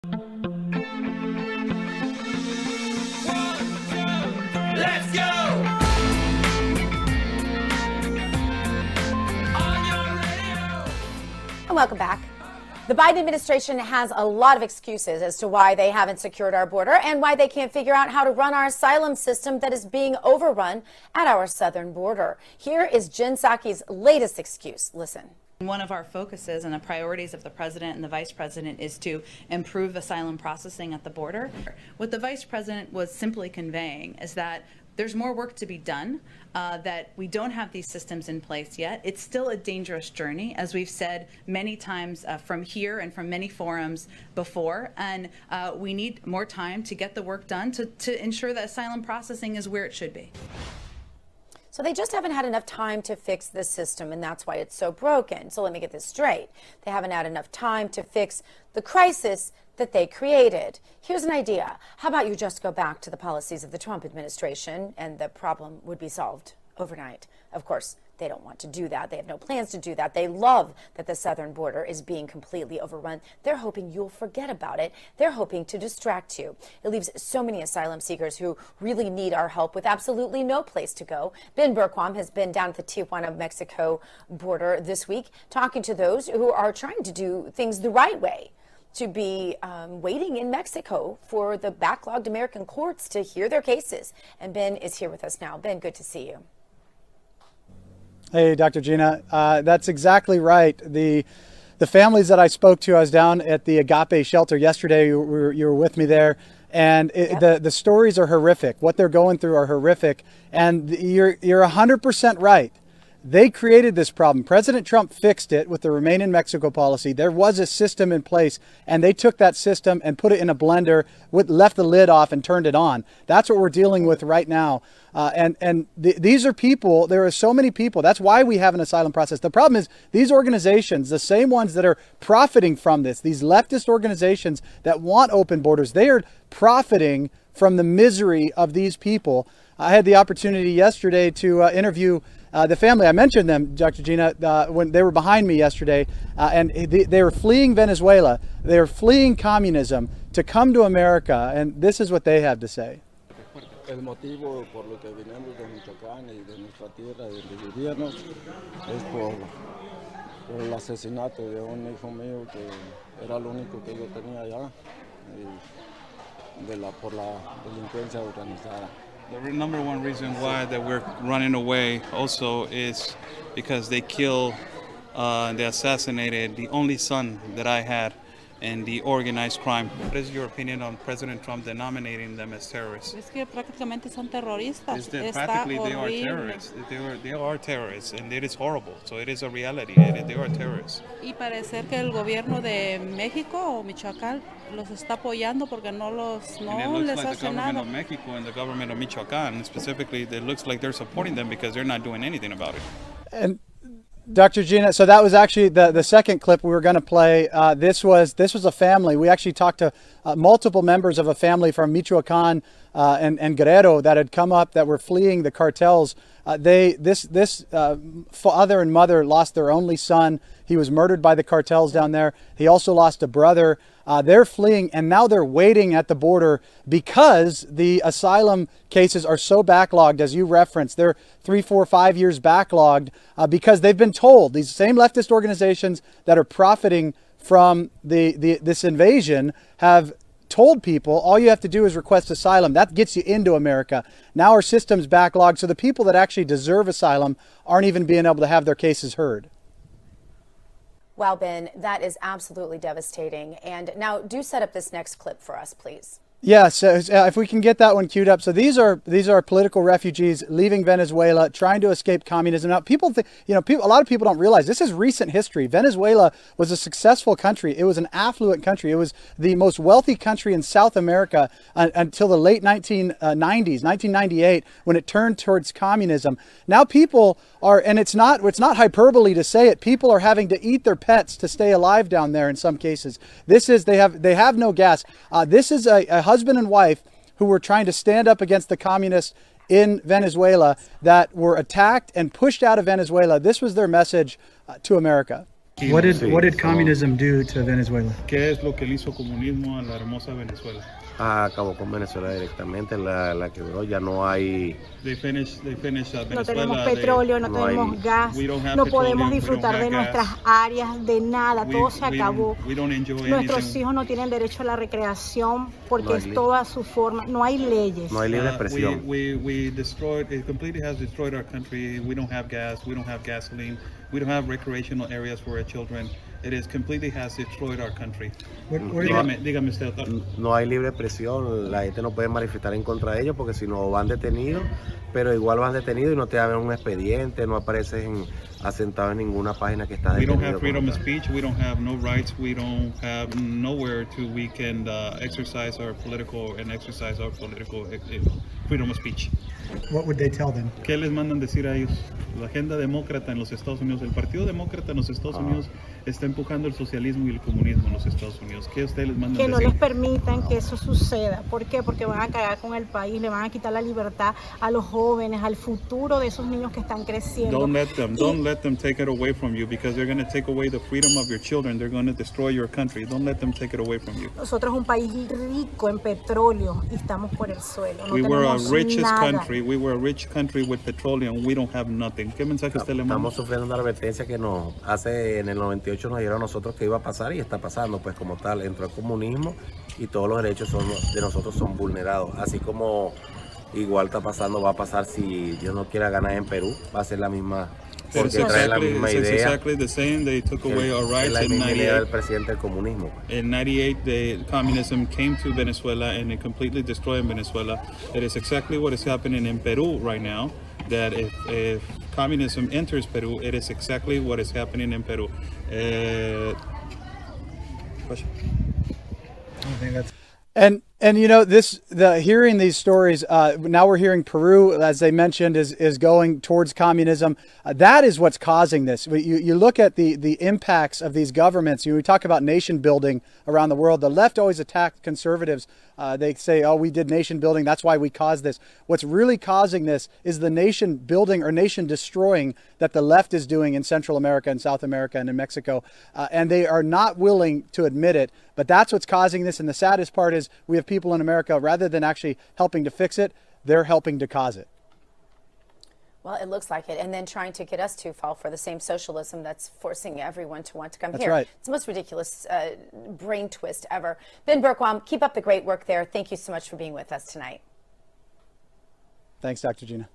Let's go! On your radio! And welcome back. The Biden administration has a lot of excuses as to why they haven't secured our border and why they can't figure out how to run our asylum system that is being overrun at our southern border. Here is Jen Psaki's latest excuse. Listen. One of our focuses and the priorities of the president and the vice president is to improve asylum processing at the border. What the vice president was simply conveying is that there's more work to be done, that we don't have these systems in place yet. It's still a dangerous journey, as we've said many times from here and from many forums before, and we need more time to get the work done to ensure that asylum processing is where it should be. So they just haven't had enough time to fix this system, and that's why it's so broken. So let me get this straight. They haven't had enough time to fix the crisis that they created. Here's an idea. How about you just go back to the policies of the Trump administration and the problem would be solved overnight? Of course, they don't want to do that. They have no plans to do that. They love that the southern border is being completely overrun. They're hoping you'll forget about it. They're hoping to distract you. It leaves so many asylum seekers who really need our help with absolutely no place to go. Ben Bergquam has been down at the Tijuana, Mexico border this week, talking to those who are trying to do things the right way, to be waiting in Mexico for the backlogged American courts to hear their cases. And Ben is here with us now. Ben, good to see you. Hey, Dr. Gina, that's exactly right. The families that I spoke to, I was down at the Agape shelter yesterday. You were with me there, and the stories are horrific. What they're going through are horrific, and you're 100% right. They created this problem. President Trump fixed it with the Remain in Mexico policy. There was a system in place, and they took that system and put it in a blender, left the lid off and turned it on. That's what we're dealing with right now. These are people, there are so many people. That's why we have an asylum process. The problem is these organizations, the same ones that are profiting from this, these leftist organizations that want open borders, they are profiting from the misery of these people. I had the opportunity yesterday to interview the family. I mentioned them, Dr. Gina, when they were behind me yesterday, and they were fleeing Venezuela. They were fleeing communism to come to America, and this is what they have to say. El motivo por lo que vinimos de Michoacán y de nuestra tierra donde vivíamos es por el asesinato de un hijo mío que era lo único que yo tenía allá y por la delincuencia organizada. The number one reason why that we're running away also is because they killed, they assassinated the only son that I had in the organized crime. What is your opinion on President Trump denominating them as terrorists? Es que prácticamente son terroristas. Practically they are terrorists. They are terrorists, and it is horrible. So it is a reality. They are terrorists. Y parece que el gobierno de México o Michoacán los está apoyando porque no les like hace the government nada. of Mexico and the government of Michoacán, specifically, it looks like they're supporting them because they're not doing anything about it. And Dr. Gina, so that was actually the second clip we were going to play. This was a family. We actually talked to multiple members of a family from Michoacán and Guerrero that had come up that were fleeing the cartels. This father and mother lost their only son. He was murdered by the cartels down there. He also lost a brother. They're fleeing, and now they're waiting at the border because the asylum cases are so backlogged, as you referenced. They're 3, 4, 5 years backlogged because they've been told, these same leftist organizations that are profiting from this invasion have told people all you have to do is request asylum. That gets you into America. Now our system's backlogged, so the people that actually deserve asylum aren't even being able to have their cases heard. Wow, Ben, that is absolutely devastating. And now do set up this next clip for us, please. Yeah, so if we can get that one queued up. So these are political refugees leaving Venezuela, trying to escape communism. Now, people think, a lot of people don't realize this is recent history. Venezuela was a successful country. It was an affluent country. It was the most wealthy country in South America until the late 1990s, 1998, when it turned towards communism. Now people are, and it's not hyperbole to say it, people are having to eat their pets to stay alive down there in some cases. This is, they have no gas. This is a husband and wife who were trying to stand up against the communists in Venezuela that were attacked and pushed out of Venezuela. This was their message to America. What did Sí, what did somos- communism do to Venezuela? ¿Qué es lo que le hizo comunismo a la hermosa Venezuela? Acabó con Venezuela directamente, la quebró, ya no hay, They finished Venezuela. No tenemos petróleo, no no tenemos hay- gas, we don't have no petroleum, podemos we disfrutar don't de have nuestras gas. áreas, de nada, todo se acabó. We don't enjoy Nuestros anything. hijos no tienen derecho a la recreación porque No hay es ley. toda su forma, no hay leyes. no hay libre expresión. We destroyed, it completely has destroyed our country. We don't have gas, we don't have gasoline, we don't have recreational areas for our children. It is completely has destroyed our country. Dígame usted, doctor. No hay libre expresión, la gente no puede manifestar en contra de ellos porque si no van detenidos, pero igual van detenidos y no te abren un expediente, no apareces asentado en ninguna página que estás We don't detenido. have freedom como of tal. speech. We don't have no rights. We don't have nowhere to we can exercise our political freedom of speech. What would they tell them? ¿Qué les mandan decir a ellos? La agenda demócrata en los Estados Unidos, el Partido Demócrata en los Estados Unidos está empujando el socialismo y el comunismo en los Estados Unidos. ¿Qué ustedes les mandan Que no decir? les permitan que eso suceda. ¿Por qué? Porque van a cagar con el país, le van a quitar la libertad a los jóvenes, al futuro de esos niños que están creciendo. Don't let them take it away from you because they're going to take away the freedom of your children. They're going to destroy your country. Don't let them take it away from you. Nosotros un país rico en petróleo y estamos por el suelo. No We were a tenemos richest nada. country. We were a rich country with petroleum. We don't have nothing. ¿Qué mensaje usted le manda? Estamos sufriendo una advertencia que nos hace en el 98 nos dijeron a nosotros que iba a pasar y está pasando, pues como tal, entró el comunismo y todos los derechos de nosotros son vulnerados, así como igual está pasando, va a pasar si Dios no quiera ganar en Perú, va a ser la misma, porque trae la misma It's idea, exactly the same. They took away our es rights la in misma idea del 98. presidente del comunismo. Pues. In 98, the communism came to Venezuela and it completely destroyed Venezuela. It is exactly what is happening in Peru right now. That if communism enters Peru, it is exactly what is happening in Peru. Question? And you know hearing these stories now we're hearing Peru, as they mentioned, is going towards communism. That is what's causing this. You look at the impacts of these governments. We talk about nation building around the world. The left always attack conservatives. They say, oh, we did nation building, that's why we caused this. What's really causing this is the nation building or nation destroying that the left is doing in Central America and South America and in Mexico. And they are not willing to admit it, but that's what's causing this. And the saddest part is we have people in America, rather than actually helping to fix it, they're helping to cause it. Well, it looks like it. And then trying to get us to fall for the same socialism that's forcing everyone to want to come That's here. right. It's the most ridiculous brain twist ever. Ben Bergquam, keep up the great work there. Thank you so much for being with us tonight. Thanks, Dr. Gina.